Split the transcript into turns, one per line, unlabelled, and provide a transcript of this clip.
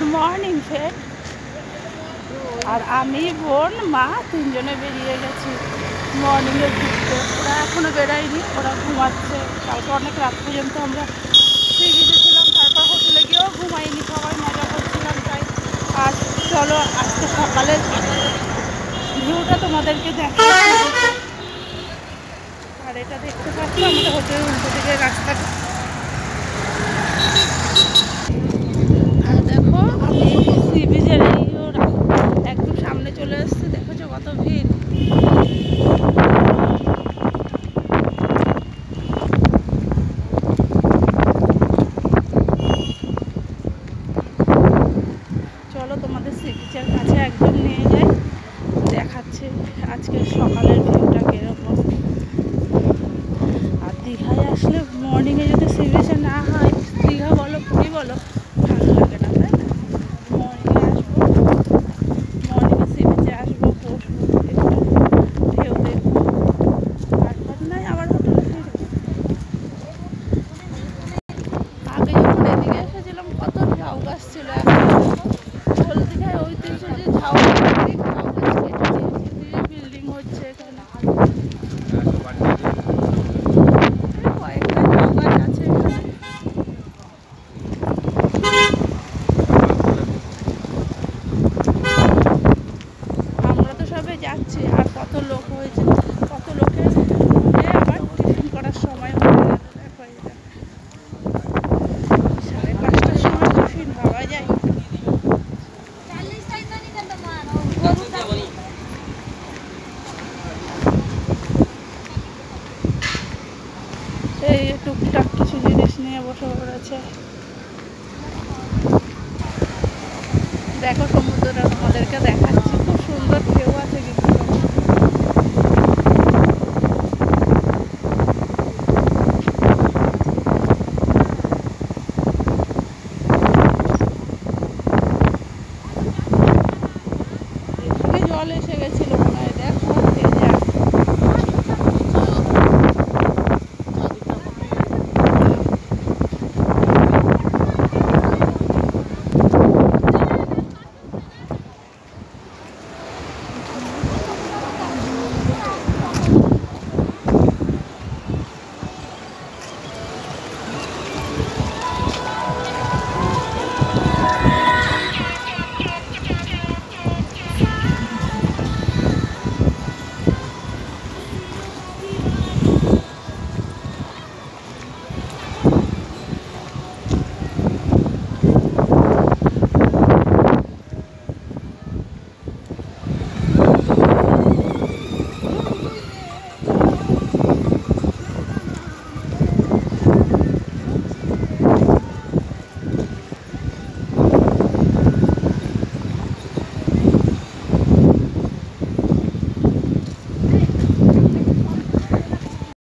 Good morning friend. আর আমি বোন মা তিনজনে বেরিয়ে গেছি মর্নিংয়ে ঘুরতে। ওরা এখনও বেরোয়নি, ওরা ঘুমাচ্ছে। কালকে অনেক রাত পর্যন্ত আমরা সি বিচে ছিলাম, তারপর হোটেলে গিয়েও ঘুমাইনি, সবাই মজা করছিলাম। তাই আজ চলো আজকে সকালের ভিউটা তোমাদেরকে দেখাচ্ছি। আর এটা দেখতে পাচ্ছি আমাদের হোটেলের উল্টো দিকে রাস্তাটা। আর দেখো আমি সি বিচের একদম সামনে চলে এসেছি, দেখেছো কত ভিড়। চলো তোমাদের সি বিচের কাছে একদম নিয়ে যাই, দেখাচ্ছে আজকে সকালের ভিউটা কীরকম। আর দীঘায় আসলে মর্নিংয়ে যদি সি বিচে না হয়, দীঘা বলো পুরী বলো, ভালো লাগে না, তাই না? মর্নিংয়ে আসবো, মর্নিংয়ে সি বিচে আসবো, বসবো, একটু ঢেউ দেখবো, তারপর নাই আবার হোটেলে ফিরবো। আগে যখন এদিকে এসেছিলাম কত ঝাউ গাছ ছিল, এখন ওল দীঘায় ঐতিহ্য যে ঝাউ গাছ বিল্ডিং হচ্ছে এখানে। কয়েকটা ঝাউ গাছ আছে এখানে। আমরা তো সবাই যাচ্ছি, আর কত লোক হয়েছে, কত লোকের আবার টিফিন করার সময় হয়ে গেল। দেখো এটা 5:30টার সময় টিফিন পাওয়া যায়। এই টুকটাক কিছু জিনিস নিয়ে বসে পড়েছে। দেখো সমুদ্রটা তোমাদেরকে দেখাচ্ছি, খুব সুন্দর ঢেউ